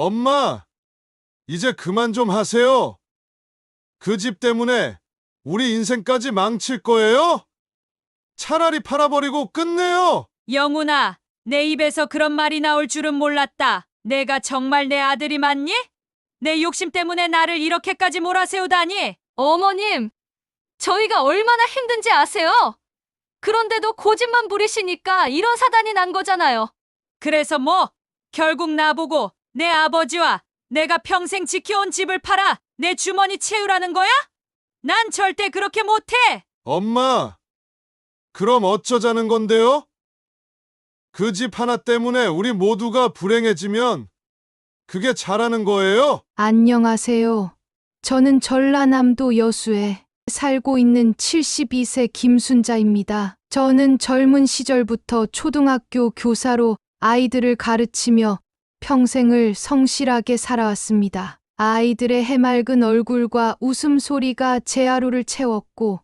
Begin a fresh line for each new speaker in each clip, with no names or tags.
엄마, 이제 그만 좀 하세요. 그 집 때문에 우리 인생까지 망칠 거예요? 차라리 팔아버리고 끝내요.
영훈아, 내 입에서 그런 말이 나올 줄은 몰랐다. 내가 정말 내 아들이 맞니? 내 욕심 때문에 나를 이렇게까지 몰아세우다니.
어머님, 저희가 얼마나 힘든지 아세요? 그런데도 고집만 부리시니까 이런 사단이 난 거잖아요.
그래서 뭐? 결국 나보고 내 아버지와 내가 평생 지켜온 집을 팔아 내 주머니 채우라는 거야? 난 절대 그렇게 못해.
엄마, 그럼 어쩌자는 건데요? 그 집 하나 때문에 우리 모두가 불행해지면 그게 잘하는 거예요?
안녕하세요. 저는 전라남도 여수에 살고 있는 72세 김순자입니다. 저는 젊은 시절부터 초등학교 교사로 아이들을 가르치며 평생을 성실하게 살아왔습니다. 아이들의 해맑은 얼굴과 웃음소리가 제 하루를 채웠고,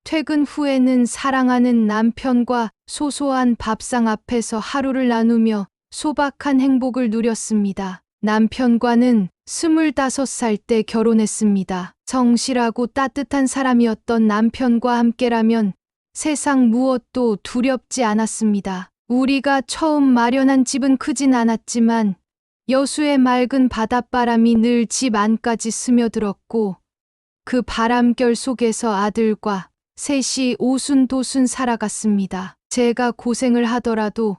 퇴근 후에는 사랑하는 남편과 소소한 밥상 앞에서 하루를 나누며 소박한 행복을 누렸습니다. 남편과는 25살 때 결혼했습니다. 성실하고 따뜻한 사람이었던 남편과 함께라면 세상 무엇도 두렵지 않았습니다. 우리가 처음 마련한 집은 크진 않았지만 여수의 맑은 바닷바람이 늘 집 안까지 스며들었고, 그 바람결 속에서 아들과 셋이 오순도순 살아갔습니다. 제가 고생을 하더라도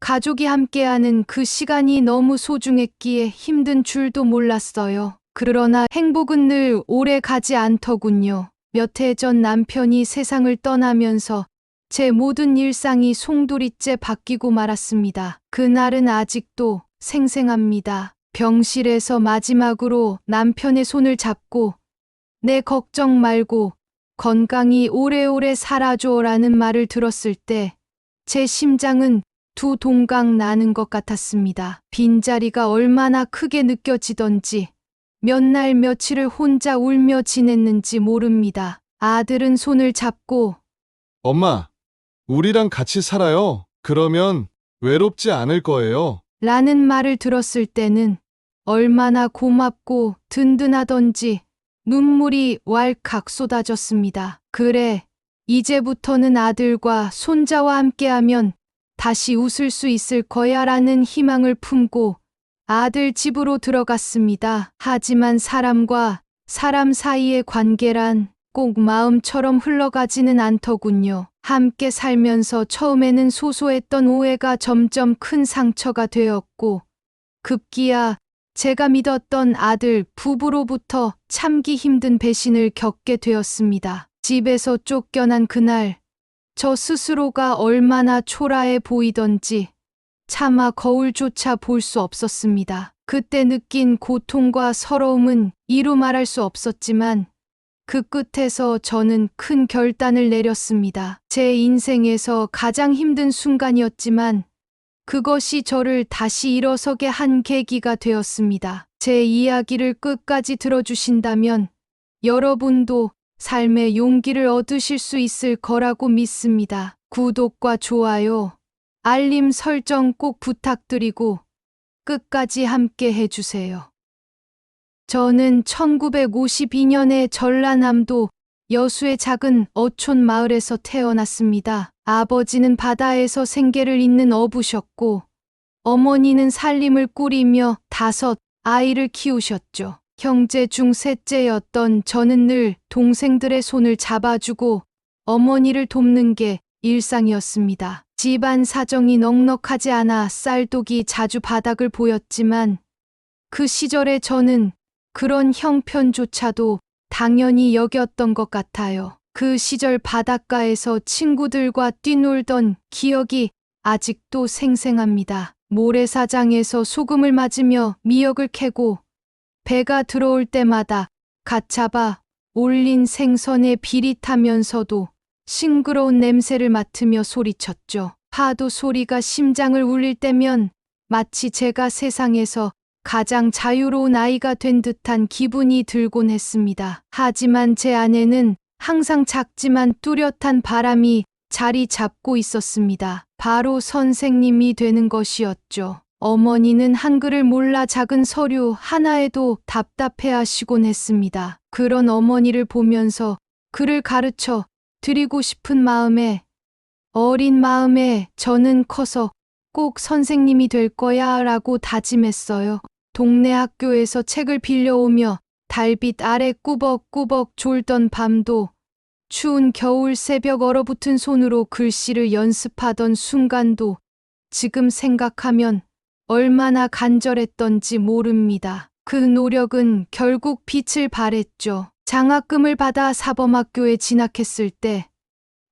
가족이 함께하는 그 시간이 너무 소중했기에 힘든 줄도 몰랐어요. 그러나 행복은 늘 오래 가지 않더군요. 몇 해 전 남편이 세상을 떠나면서 제 모든 일상이 송두리째 바뀌고 말았습니다. 그날은 아직도 생생합니다. 병실에서 마지막으로 남편의 손을 잡고 내 걱정 말고 건강히 오래오래 살아줘라는 말을 들었을 때 제 심장은 두 동강 나는 것 같았습니다. 빈자리가 얼마나 크게 느껴지던지 몇 날 며칠을 혼자 울며 지냈는지 모릅니다. 아들은 손을 잡고
엄마, 우리랑 같이 살아요. 그러면 외롭지 않을 거예요.
라는 말을 들었을 때는 얼마나 고맙고 든든하던지 눈물이 왈칵 쏟아졌습니다. 그래, 이제부터는 아들과 손자와 함께하면 다시 웃을 수 있을 거야 라는 희망을 품고 아들 집으로 들어갔습니다. 하지만 사람과 사람 사이의 관계란 꼭 마음처럼 흘러가지는 않더군요. 함께 살면서 처음에는 소소했던 오해가 점점 큰 상처가 되었고, 급기야 제가 믿었던 아들 부부로부터 참기 힘든 배신을 겪게 되었습니다. 집에서 쫓겨난 그날, 저 스스로가 얼마나 초라해 보이던지 차마 거울조차 볼 수 없었습니다. 그때 느낀 고통과 서러움은 이루 말할 수 없었지만 그 끝에서 저는 큰 결단을 내렸습니다. 제 인생에서 가장 힘든 순간이었지만 그것이 저를 다시 일어서게 한 계기가 되었습니다. 제 이야기를 끝까지 들어주신다면 여러분도 삶의 용기를 얻으실 수 있을 거라고 믿습니다. 구독과 좋아요, 알림 설정 꼭 부탁드리고 끝까지 함께 해주세요. 저는 1952년에 전라남도 여수의 작은 어촌 마을에서 태어났습니다. 아버지는 바다에서 생계를 잇는 어부셨고, 어머니는 살림을 꾸리며 5 아이를 키우셨죠. 형제 중 셋째였던 저는 늘 동생들의 손을 잡아주고 어머니를 돕는 게 일상이었습니다. 집안 사정이 넉넉하지 않아 쌀독이 자주 바닥을 보였지만 그 시절에 저는 그런 형편조차도 당연히 여겼던 것 같아요. 그 시절 바닷가에서 친구들과 뛰놀던 기억이 아직도 생생합니다. 모래사장에서 소금을 맞으며 미역을 캐고 배가 들어올 때마다 갓 잡아 올린 생선에 비릿하면서도 싱그러운 냄새를 맡으며 소리쳤죠. 파도 소리가 심장을 울릴 때면 마치 제가 세상에서 가장 자유로운 아이가 된 듯한 기분이 들곤 했습니다. 하지만 제 안에는 항상 작지만 뚜렷한 바람이 자리 잡고 있었습니다. 바로 선생님이 되는 것이었죠. 어머니는 한글을 몰라 작은 서류 하나에도 답답해하시곤 했습니다. 그런 어머니를 보면서 글을 가르쳐 드리고 싶은 마음에, 어린 마음에 저는 커서 꼭 선생님이 될 거야 라고 다짐했어요. 동네 학교에서 책을 빌려오며 달빛 아래 꾸벅꾸벅 졸던 밤도, 추운 겨울 새벽 얼어붙은 손으로 글씨를 연습하던 순간도 지금 생각하면 얼마나 간절했던지 모릅니다. 그 노력은 결국 빛을 발했죠. 장학금을 받아 사범학교에 진학했을 때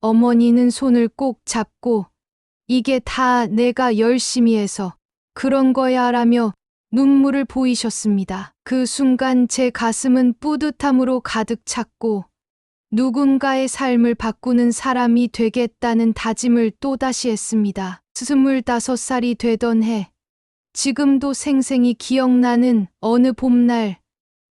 어머니는 손을 꼭 잡고 이게 다 내가 열심히 해서 그런 거야 라며 눈물을 보이셨습니다. 그 순간 제 가슴은 뿌듯함으로 가득 찼고 누군가의 삶을 바꾸는 사람이 되겠다는 다짐을 또다시 했습니다. 25살이 되던 해, 지금도 생생히 기억나는 어느 봄날,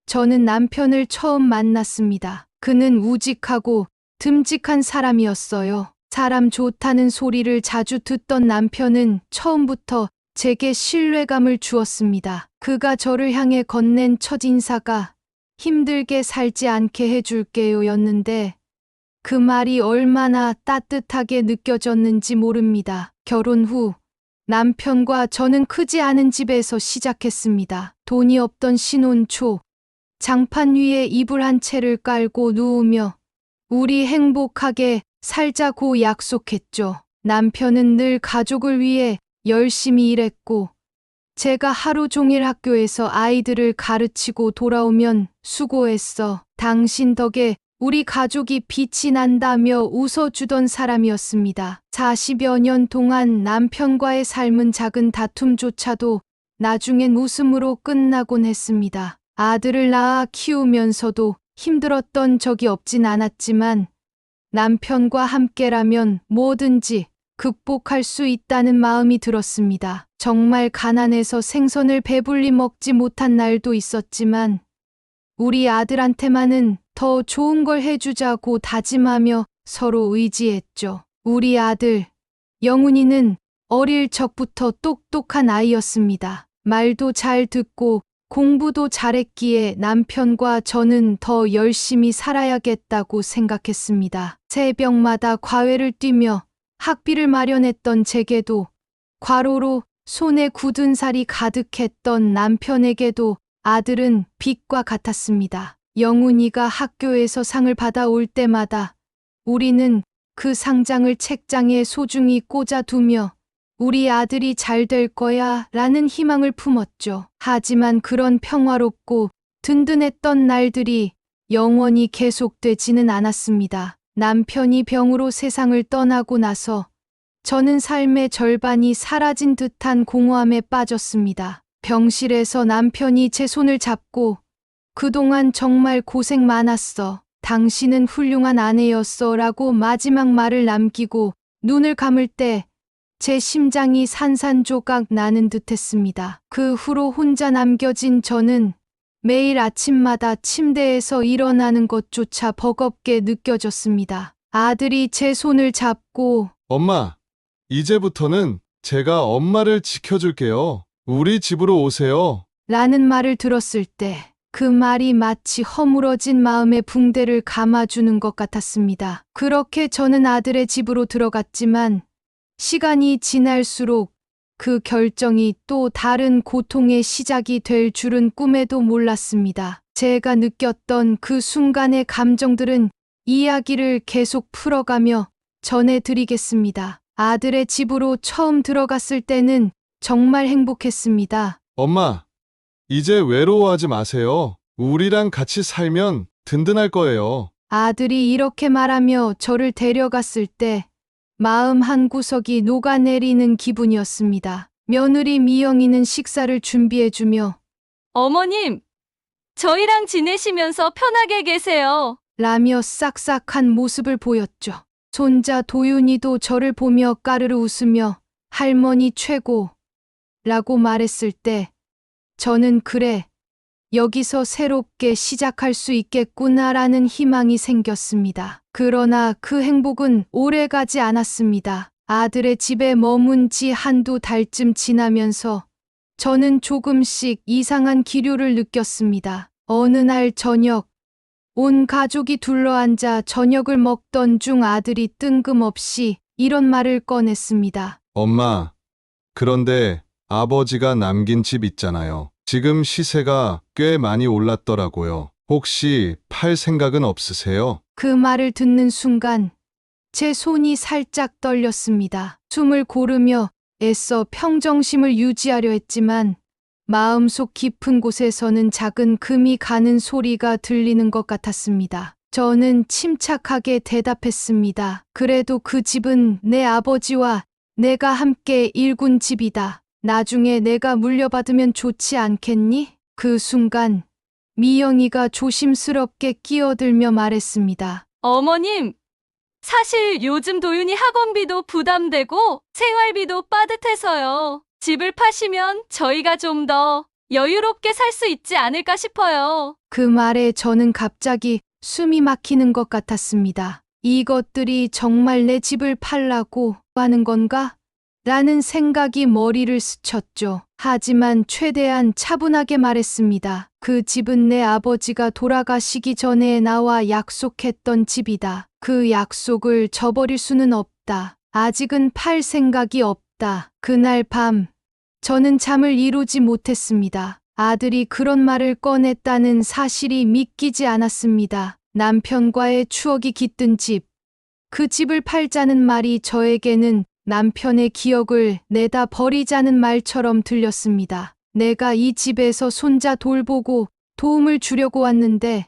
저는 남편을 처음 만났습니다. 그는 우직하고 듬직한 사람이었어요. 사람 좋다는 소리를 자주 듣던 남편은 처음부터 제게 신뢰감을 주었습니다. 그가 저를 향해 건넨 첫 인사가 힘들게 살지 않게 해줄게요 였는데 그 말이 얼마나 따뜻하게 느껴졌는지 모릅니다. 결혼 후 남편과 저는 크지 않은 집에서 시작했습니다. 돈이 없던 신혼 초 장판 위에 이불 한 채를 깔고 누우며 우리 행복하게 살자고 약속했죠. 남편은 늘 가족을 위해 열심히 일했고 제가 하루 종일 학교에서 아이들을 가르치고 돌아오면 수고했어. 당신 덕에 우리 가족이 빛이 난다며 웃어주던 사람이었습니다. 40여 년 동안 남편과의 삶은 작은 다툼조차도 나중엔 웃음으로 끝나곤 했습니다. 아들을 낳아 키우면서도 힘들었던 적이 없진 않았지만 남편과 함께라면 뭐든지 극복할 수 있다는 마음이 들었습니다. 정말 가난해서 생선을 배불리 먹지 못한 날도 있었지만 우리 아들한테만은 더 좋은 걸 해주자고 다짐하며 서로 의지했죠. 우리 아들 영훈이는 어릴 적부터 똑똑한 아이였습니다. 말도 잘 듣고 공부도 잘했기에 남편과 저는 더 열심히 살아야겠다고 생각했습니다. 새벽마다 과외를 뛰며 학비를 마련했던 제게도, 과로로 손에 굳은 살이 가득했던 남편에게도 아들은 빛과 같았습니다. 영훈이가 학교에서 상을 받아올 때마다 우리는 그 상장을 책장에 소중히 꽂아두며 우리 아들이 잘 될 거야 라는 희망을 품었죠. 하지만 그런 평화롭고 든든했던 날들이 영원히 계속되지는 않았습니다. 남편이 병으로 세상을 떠나고 나서 저는 삶의 절반이 사라진 듯한 공허함에 빠졌습니다. 병실에서 남편이 제 손을 잡고 그동안 정말 고생 많았어. 당신은 훌륭한 아내였어 라고 마지막 말을 남기고 눈을 감을 때 제 심장이 산산조각 나는 듯 했습니다. 그 후로 혼자 남겨진 저는 매일 아침마다 침대에서 일어나는 것조차 버겁게 느껴졌습니다. 아들이 제 손을 잡고
엄마, 이제부터는 제가 엄마를 지켜줄게요. 우리 집으로 오세요.
라는 말을 들었을 때 그 말이 마치 허물어진 마음의 붕대를 감아주는 것 같았습니다. 그렇게 저는 아들의 집으로 들어갔지만 시간이 지날수록 그 결정이 또 다른 고통의 시작이 될 줄은 꿈에도 몰랐습니다. 제가 느꼈던 그 순간의 감정들은 이야기를 계속 풀어가며 전해드리겠습니다. 아들의 집으로 처음 들어갔을 때는 정말 행복했습니다.
엄마, 이제 외로워하지 마세요. 우리랑 같이 살면 든든할 거예요.
아들이 이렇게 말하며 저를 데려갔을 때 마음 한구석이 녹아내리는 기분이었습니다. 며느리 미영이는 식사를 준비해주며
어머님, 저희랑 지내시면서 편하게 계세요.
라며 싹싹한 모습을 보였죠. 손자 도윤이도 저를 보며 까르르 웃으며 할머니 최고 라고 말했을 때 저는 그래, 여기서 새롭게 시작할 수 있겠구나라는 희망이 생겼습니다. 그러나 그 행복은 오래가지 않았습니다. 아들의 집에 머문 지 한두 달쯤 지나면서 저는 조금씩 이상한 기류를 느꼈습니다. 어느 날 저녁, 온 가족이 둘러앉아 저녁을 먹던 중 아들이 뜬금없이 이런 말을 꺼냈습니다.
엄마, 그런데 아버지가 남긴 집 있잖아요. 지금 시세가 꽤 많이 올랐더라고요. 혹시 팔 생각은 없으세요?
그 말을 듣는 순간 제 손이 살짝 떨렸습니다. 숨을 고르며 애써 평정심을 유지하려 했지만 마음속 깊은 곳에서는 작은 금이 가는 소리가 들리는 것 같았습니다. 저는 침착하게 대답했습니다. 그래도 그 집은 내 아버지와 내가 함께 일군 집이다. 나중에 내가 물려받으면 좋지 않겠니? 그 순간 미영이가 조심스럽게 끼어들며 말했습니다.
어머님, 사실 요즘 도윤이 학원비도 부담되고 생활비도 빠듯해서요. 집을 파시면 저희가 좀 더 여유롭게 살 수 있지 않을까 싶어요.
그 말에 저는 갑자기 숨이 막히는 것 같았습니다. 이것들이 정말 내 집을 팔라고 하는 건가? 라는 생각이 머리를 스쳤죠. 하지만 최대한 차분하게 말했습니다. 그 집은 내 아버지가 돌아가시기 전에 나와 약속했던 집이다. 그 약속을 저버릴 수는 없다. 아직은 팔 생각이 없다. 그날 밤, 저는 잠을 이루지 못했습니다. 아들이 그런 말을 꺼냈다는 사실이 믿기지 않았습니다. 남편과의 추억이 깃든 집, 그 집을 팔자는 말이 저에게는 남편의 기억을 내다 버리자는 말처럼 들렸습니다. 내가 이 집에서 손자 돌보고 도움을 주려고 왔는데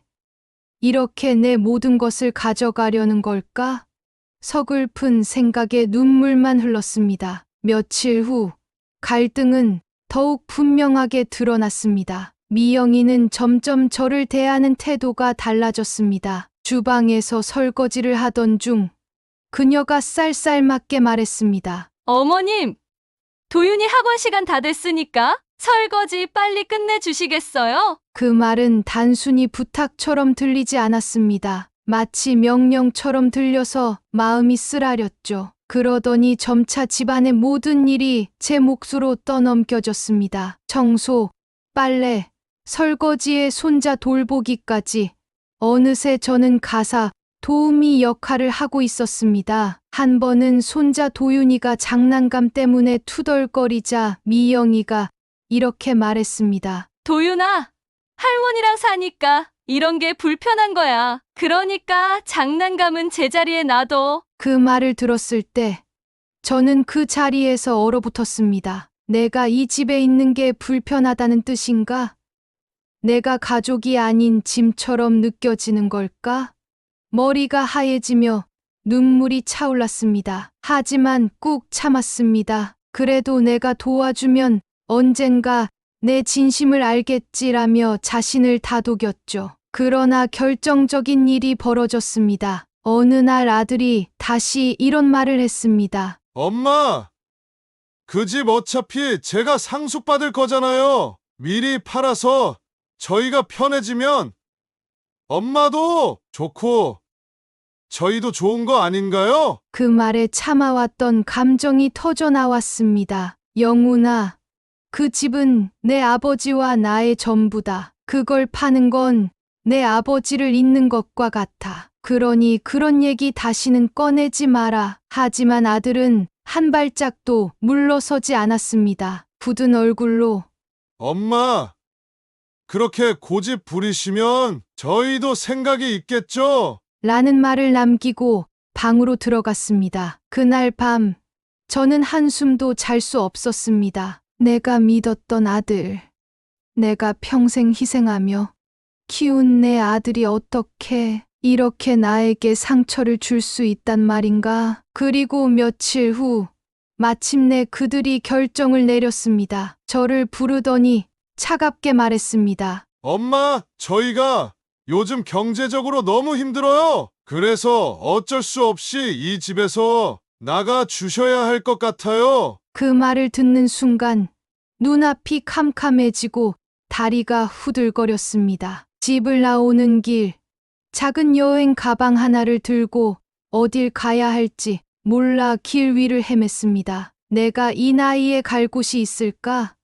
이렇게 내 모든 것을 가져가려는 걸까? 서글픈 생각에 눈물만 흘렀습니다. 며칠 후 갈등은 더욱 분명하게 드러났습니다. 미영이는 점점 저를 대하는 태도가 달라졌습니다. 주방에서 설거지를 하던 중 그녀가 쌀쌀맞게 말했습니다.
어머님, 도윤이 학원 시간 다 됐으니까 설거지 빨리 끝내주시겠어요?
그 말은 단순히 부탁처럼 들리지 않았습니다. 마치 명령처럼 들려서 마음이 쓰라렸죠. 그러더니 점차 집안의 모든 일이 제 몫으로 떠넘겨졌습니다. 청소, 빨래, 설거지에 손자 돌보기까지. 어느새 저는 가사, 도우미 역할을 하고 있었습니다. 한 번은 손자 도윤이가 장난감 때문에 투덜거리자 미영이가 이렇게 말했습니다.
도윤아, 할머니랑 사니까 이런 게 불편한 거야. 그러니까 장난감은 제자리에 놔둬.
그 말을 들었을 때 저는 그 자리에서 얼어붙었습니다. 내가 이 집에 있는 게 불편하다는 뜻인가? 내가 가족이 아닌 짐처럼 느껴지는 걸까? 머리가 하얘지며 눈물이 차올랐습니다. 하지만 꾹 참았습니다. 그래도 내가 도와주면 언젠가 내 진심을 알겠지라며 자신을 다독였죠. 그러나 결정적인 일이 벌어졌습니다. 어느 날 아들이 다시 이런 말을 했습니다.
엄마! 그 집 어차피 제가 상속받을 거잖아요. 미리 팔아서 저희가 편해지면 엄마도 좋고 저희도 좋은 거 아닌가요?
그 말에 참아왔던 감정이 터져 나왔습니다. 영훈아, 그 집은 내 아버지와 나의 전부다. 그걸 파는 건 내 아버지를 잊는 것과 같아. 그러니 그런 얘기 다시는 꺼내지 마라. 하지만 아들은 한 발짝도 물러서지 않았습니다. 굳은 얼굴로
엄마, 그렇게 고집 부리시면 저희도 생각이 있겠죠?
라는 말을 남기고 방으로 들어갔습니다. 그날 밤 저는 한숨도 잘 수 없었습니다. 내가 믿었던 아들, 내가 평생 희생하며 키운 내 아들이 어떻게 이렇게 나에게 상처를 줄 수 있단 말인가? 그리고 며칠 후 마침내 그들이 결정을 내렸습니다. 저를 부르더니 차갑게 말했습니다.
엄마, 저희가 요즘 경제적으로 너무 힘들어요. 그래서 어쩔 수 없이 이 집에서 나가 주셔야 할 것 같아요.
그 말을 듣는 순간 눈앞이 캄캄해지고 다리가 후들거렸습니다. 집을 나오는 길, 작은 여행 가방 하나를 들고 어딜 가야 할지 몰라 길 위를 헤맸습니다. 내가 이 나이에 갈 곳이 있을까?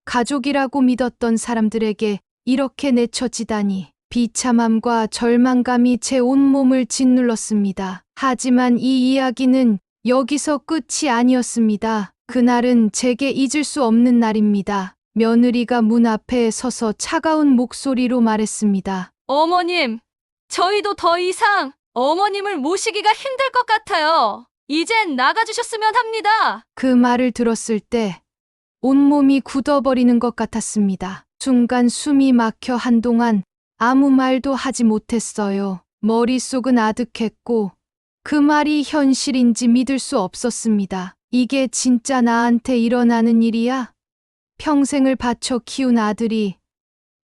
가족이라고 믿었던 사람들에게 이렇게 내쳐지다니. 비참함과 절망감이 제 온몸을 짓눌렀습니다. 하지만 이 이야기는 여기서 끝이 아니었습니다. 그날은 제게 잊을 수 없는 날입니다. 며느리가 문 앞에 서서 차가운 목소리로 말했습니다.
어머님, 저희도 더 이상 어머님을 모시기가 힘들 것 같아요. 이젠 나가주셨으면 합니다.
그 말을 들었을 때 온몸이 굳어버리는 것 같았습니다. 순간 숨이 막혀 한동안 아무 말도 하지 못했어요. 머릿속은 아득했고 그 말이 현실인지 믿을 수 없었습니다. 이게 진짜 나한테 일어나는 일이야? 평생을 바쳐 키운 아들이,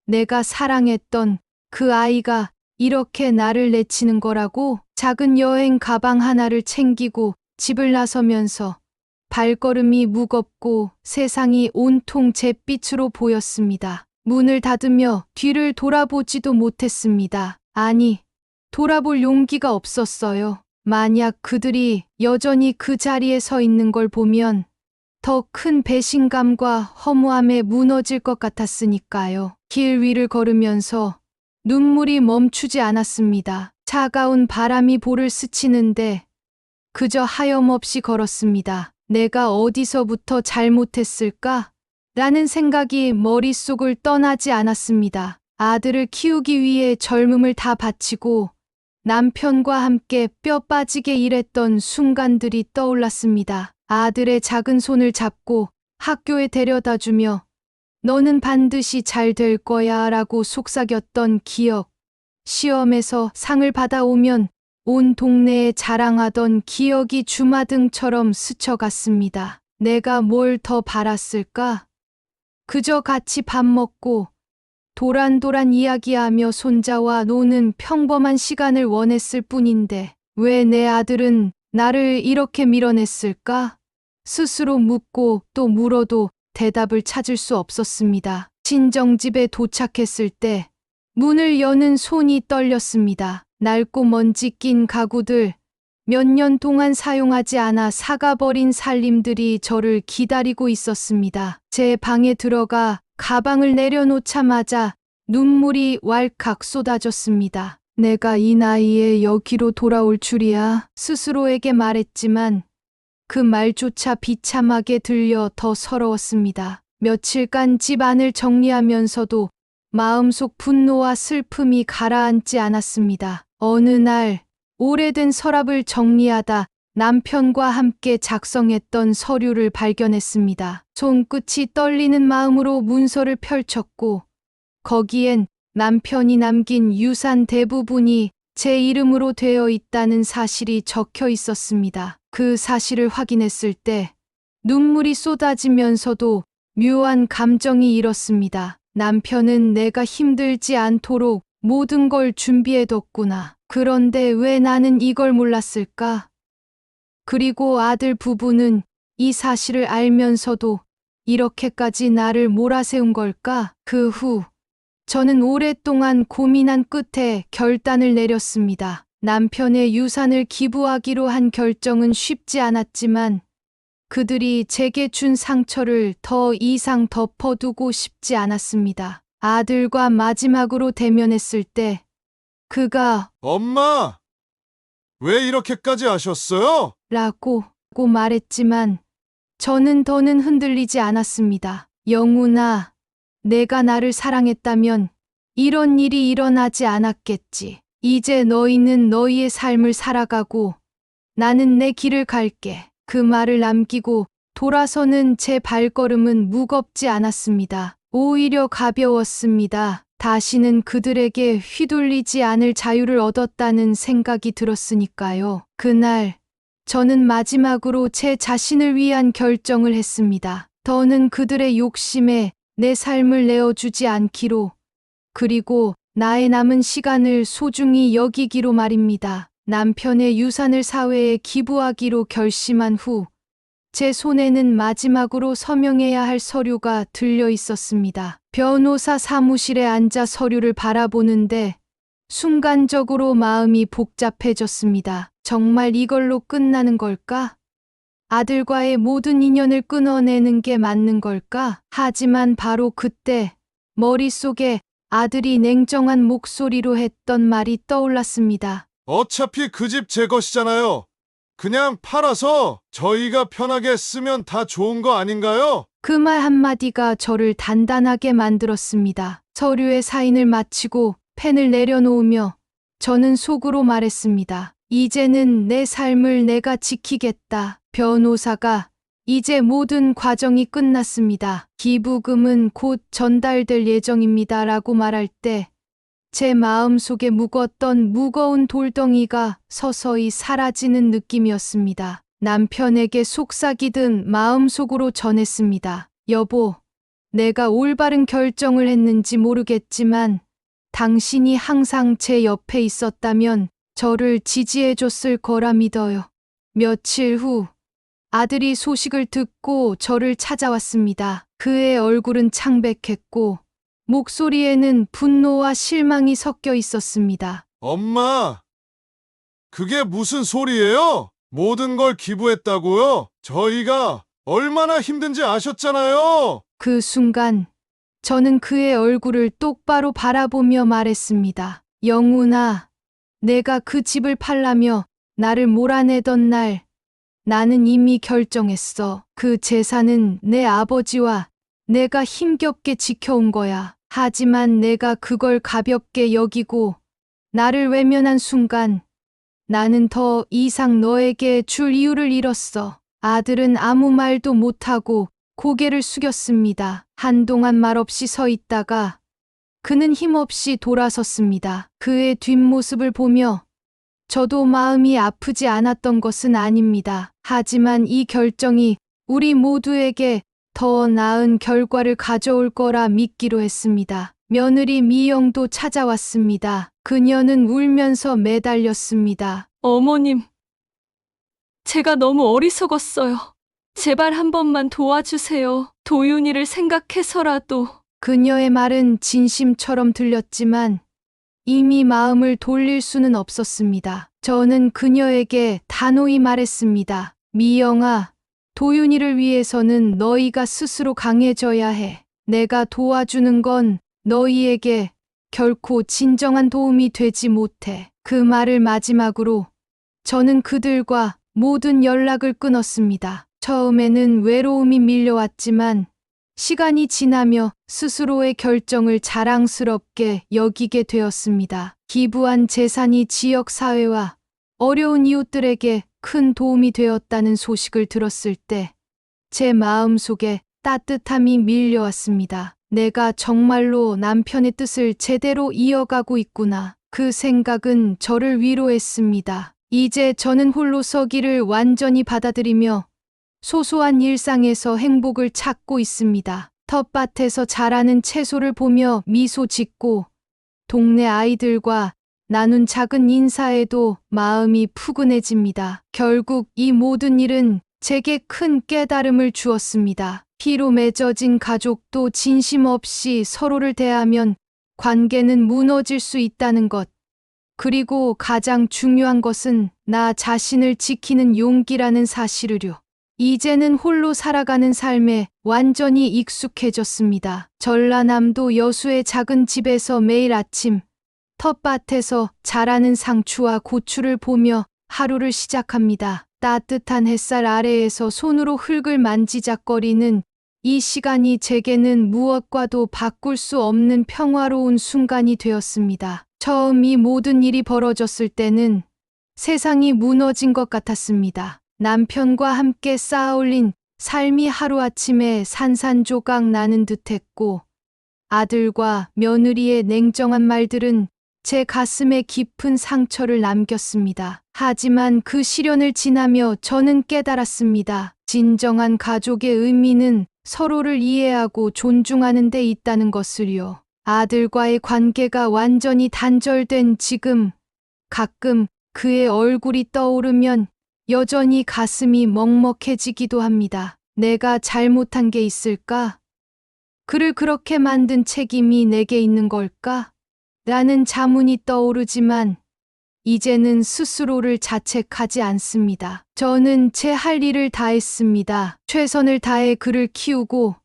내가 사랑했던 그 아이가 이렇게 나를 내치는 거라고? 작은 여행 가방 하나를 챙기고 집을 나서면서 발걸음이 무겁고 세상이 온통 잿빛으로 보였습니다. 문을 닫으며 뒤를 돌아보지도 못했습니다. 아니, 돌아볼 용기가 없었어요. 만약 그들이 여전히 그 자리에 서 있는 걸 보면 더 큰 배신감과 허무함에 무너질 것 같았으니까요. 길 위를 걸으면서 눈물이 멈추지 않았습니다. 차가운 바람이 볼을 스치는데 그저 하염없이 걸었습니다. 내가 어디서부터 잘못했을까? 라는 생각이 머릿속을 떠나지 않았습니다. 아들을 키우기 위해 젊음을 다 바치고 남편과 함께 뼈 빠지게 일했던 순간들이 떠올랐습니다. 아들의 작은 손을 잡고 학교에 데려다 주며 너는 반드시 잘 될 거야 라고 속삭였던 기억. 시험에서 상을 받아오면 온 동네에 자랑하던 기억이 주마등처럼 스쳐갔습니다. 내가 뭘 더 바랐을까? 그저 같이 밥 먹고 도란도란 이야기하며 손자와 노는 평범한 시간을 원했을 뿐인데 왜 내 아들은 나를 이렇게 밀어냈을까? 스스로 묻고 또 물어도 대답을 찾을 수 없었습니다. 친정집에 도착했을 때 문을 여는 손이 떨렸습니다. 낡고 먼지 낀 가구들, 몇 년 동안 사용하지 않아 사가버린 살림들이 저를 기다리고 있었습니다. 제 방에 들어가 가방을 내려놓자마자 눈물이 왈칵 쏟아졌습니다. 내가 이 나이에 여기로 돌아올 줄이야 스스로에게 말했지만 그 말조차 비참하게 들려 더 서러웠습니다. 며칠간 집 안을 정리하면서도 마음속 분노와 슬픔이 가라앉지 않았습니다. 어느 날 오래된 서랍을 정리하다 남편과 함께 작성했던 서류를 발견했습니다. 손끝이 떨리는 마음으로 문서를 펼쳤고 거기엔 남편이 남긴 유산 대부분이 제 이름으로 되어 있다는 사실이 적혀 있었습니다. 그 사실을 확인했을 때 눈물이 쏟아지면서도 묘한 감정이 일었습니다. 남편은 내가 힘들지 않도록 모든 걸 준비해뒀구나. 그런데 왜 나는 이걸 몰랐을까? 그리고 아들 부부는 이 사실을 알면서도 이렇게까지 나를 몰아세운 걸까? 그 후 저는 오랫동안 고민한 끝에 결단을 내렸습니다. 남편의 유산을 기부하기로 한 결정은 쉽지 않았지만 그들이 제게 준 상처를 더 이상 덮어두고 싶지 않았습니다. 아들과 마지막으로 대면했을 때 그가
엄마! 왜 이렇게까지 하셨어요?
라고 말했지만 저는 더는 흔들리지 않았습니다. 영훈아, 내가 나를 사랑했다면 이런 일이 일어나지 않았겠지. 이제 너희는 너희의 삶을 살아가고 나는 내 길을 갈게. 그 말을 남기고 돌아서는 제 발걸음은 무겁지 않았습니다. 오히려 가벼웠습니다. 다시는 그들에게 휘둘리지 않을 자유를 얻었다는 생각이 들었으니까요. 그날 저는 마지막으로 제 자신을 위한 결정을 했습니다. 더는 그들의 욕심에 내 삶을 내어주지 않기로, 그리고 나의 남은 시간을 소중히 여기기로 말입니다. 남편의 유산을 사회에 기부하기로 결심한 후 제 손에는 마지막으로 서명해야 할 서류가 들려 있었습니다. 변호사 사무실에 앉아 서류를 바라보는데 순간적으로 마음이 복잡해졌습니다. 정말 이걸로 끝나는 걸까? 아들과의 모든 인연을 끊어내는 게 맞는 걸까? 하지만 바로 그때 머릿속에 아들이 냉정한 목소리로 했던 말이 떠올랐습니다.
어차피 그 집 제 것이잖아요. 그냥 팔아서 저희가 편하게 쓰면 다 좋은 거 아닌가요?
그 말 한마디가 저를 단단하게 만들었습니다. 서류에 사인을 마치고 펜을 내려놓으며 저는 속으로 말했습니다. 이제는 내 삶을 내가 지키겠다. 변호사가 이제 모든 과정이 끝났습니다. 기부금은 곧 전달될 예정입니다. 라고 말할 때 제 마음속에 묵었던 무거운 돌덩이가 서서히 사라지는 느낌이었습니다. 남편에게 속삭이듯 마음속으로 전했습니다. 여보, 내가 올바른 결정을 했는지 모르겠지만 당신이 항상 제 옆에 있었다면 저를 지지해 줬을 거라 믿어요. 며칠 후 아들이 소식을 듣고 저를 찾아왔습니다. 그의 얼굴은 창백했고 목소리에는 분노와 실망이 섞여 있었습니다.
엄마, 그게 무슨 소리예요? 모든 걸 기부했다고요? 저희가 얼마나 힘든지 아셨잖아요.
그 순간 저는 그의 얼굴을 똑바로 바라보며 말했습니다. 영훈아, 내가 그 집을 팔라며 나를 몰아내던 날 나는 이미 결정했어. 그 재산은 내 아버지와 내가 힘겹게 지켜온 거야. 하지만 내가 그걸 가볍게 여기고 나를 외면한 순간 나는 더 이상 너에게 줄 이유를 잃었어. 아들은 아무 말도 못하고 고개를 숙였습니다. 한동안 말없이 서 있다가 그는 힘없이 돌아섰습니다. 그의 뒷모습을 보며 저도 마음이 아프지 않았던 것은 아닙니다. 하지만 이 결정이 우리 모두에게 더 나은 결과를 가져올 거라 믿기로 했습니다. 며느리 미영도 찾아왔습니다. 그녀는 울면서 매달렸습니다.
어머님, 제가 너무 어리석었어요. 제발 한 번만 도와주세요. 도윤이를 생각해서라도.
그녀의 말은 진심처럼 들렸지만 이미 마음을 돌릴 수는 없었습니다. 저는 그녀에게 단호히 말했습니다. 미영아, 도윤이를 위해서는 너희가 스스로 강해져야 해. 내가 도와주는 건 너희에게 결코 진정한 도움이 되지 못해. 그 말을 마지막으로 저는 그들과 모든 연락을 끊었습니다. 처음에는 외로움이 밀려왔지만 시간이 지나며 스스로의 결정을 자랑스럽게 여기게 되었습니다. 기부한 재산이 지역사회와 어려운 이웃들에게 큰 도움이 되었다는 소식을 들었을 때 제 마음속에 따뜻함이 밀려왔습니다. 내가 정말로 남편의 뜻을 제대로 이어가고 있구나. 그 생각은 저를 위로했습니다. 이제 저는 홀로 서기를 완전히 받아들이며 소소한 일상에서 행복을 찾고 있습니다. 텃밭에서 자라는 채소를 보며 미소 짓고 동네 아이들과 나눈 작은 인사에도 마음이 푸근해집니다. 결국 이 모든 일은 제게 큰 깨달음을 주었습니다. 피로 맺어진 가족도 진심 없이 서로를 대하면 관계는 무너질 수 있다는 것. 그리고 가장 중요한 것은 나 자신을 지키는 용기라는 사실을요. 이제는 홀로 살아가는 삶에 완전히 익숙해졌습니다. 전라남도 여수의 작은 집에서 매일 아침 텃밭에서 자라는 상추와 고추를 보며 하루를 시작합니다. 따뜻한 햇살 아래에서 손으로 흙을 만지작거리는 이 시간이 제게는 무엇과도 바꿀 수 없는 평화로운 순간이 되었습니다. 처음 이 모든 일이 벌어졌을 때는 세상이 무너진 것 같았습니다. 남편과 함께 쌓아올린 삶이 하루아침에 산산조각 나는 듯했고 아들과 며느리의 냉정한 말들은 제 가슴에 깊은 상처를 남겼습니다. 하지만 그 시련을 지나며 저는 깨달았습니다. 진정한 가족의 의미는 서로를 이해하고 존중하는 데 있다는 것을요. 아들과의 관계가 완전히 단절된 지금 가끔 그의 얼굴이 떠오르면 여전히 가슴이 먹먹해지기도 합니다. 내가 잘못한 게 있을까? 그를 그렇게 만든 책임이 내게 있는 걸까? 라는 자문이 떠오르지만 이제는 스스로를 자책하지 않습니다. 저는 제 할 일을 다 했습니다. 최선을 다해 그를 키우고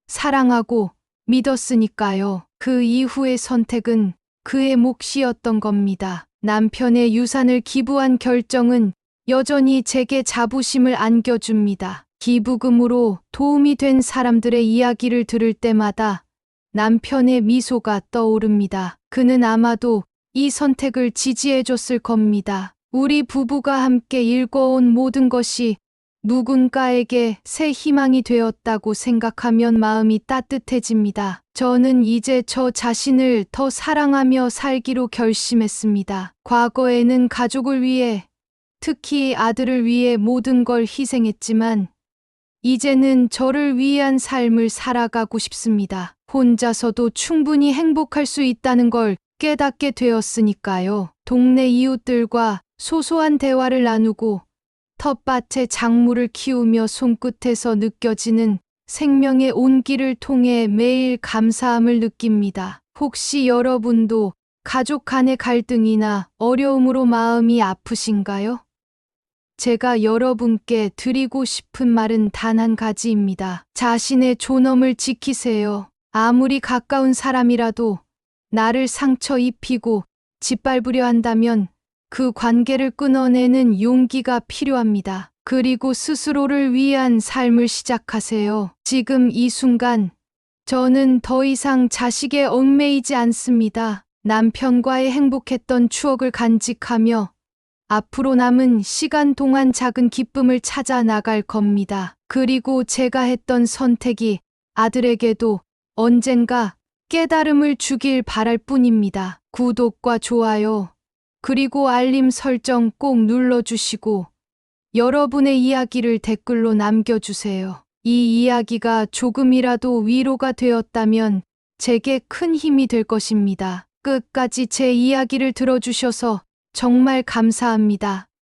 사랑하고 믿었으니까요. 그 이후의 선택은 그의 몫이었던 겁니다. 남편의 유산을 기부한 결정은 여전히 제게 자부심을 안겨줍니다. 기부금으로 도움이 된 사람들의 이야기를 들을 때마다 남편의 미소가 떠오릅니다. 그는 아마도 이 선택을 지지해줬을 겁니다. 우리 부부가 함께 일궈온 모든 것이 누군가에게 새 희망이 되었다고 생각하면 마음이 따뜻해집니다. 저는 이제 저 자신을 더 사랑하며 살기로 결심했습니다. 과거에는 가족을 위해, 특히 아들을 위해 모든 걸 희생했지만, 이제는 저를 위한 삶을 살아가고 싶습니다. 혼자서도 충분히 행복할 수 있다는 걸 깨닫게 되었으니까요. 동네 이웃들과 소소한 대화를 나누고 텃밭에 작물을 키우며 손끝에서 느껴지는 생명의 온기를 통해 매일 감사함을 느낍니다. 혹시 여러분도 가족 간의 갈등이나 어려움으로 마음이 아프신가요? 제가 여러분께 드리고 싶은 말은 단 한 가지입니다. 자신의 존엄을 지키세요. 아무리 가까운 사람이라도 나를 상처 입히고 짓밟으려 한다면 그 관계를 끊어내는 용기가 필요합니다. 그리고 스스로를 위한 삶을 시작하세요. 지금 이 순간, 저는 더 이상 자식에 얽매이지 않습니다. 남편과의 행복했던 추억을 간직하며 앞으로 남은 시간 동안 작은 기쁨을 찾아 나갈 겁니다. 그리고 제가 했던 선택이 아들에게도 언젠가 깨달음을 주길 바랄 뿐입니다. 구독과 좋아요, 그리고 알림 설정 꼭 눌러주시고 여러분의 이야기를 댓글로 남겨주세요. 이 이야기가 조금이라도 위로가 되었다면 제게 큰 힘이 될 것입니다. 끝까지 제 이야기를 들어주셔서 정말 감사합니다.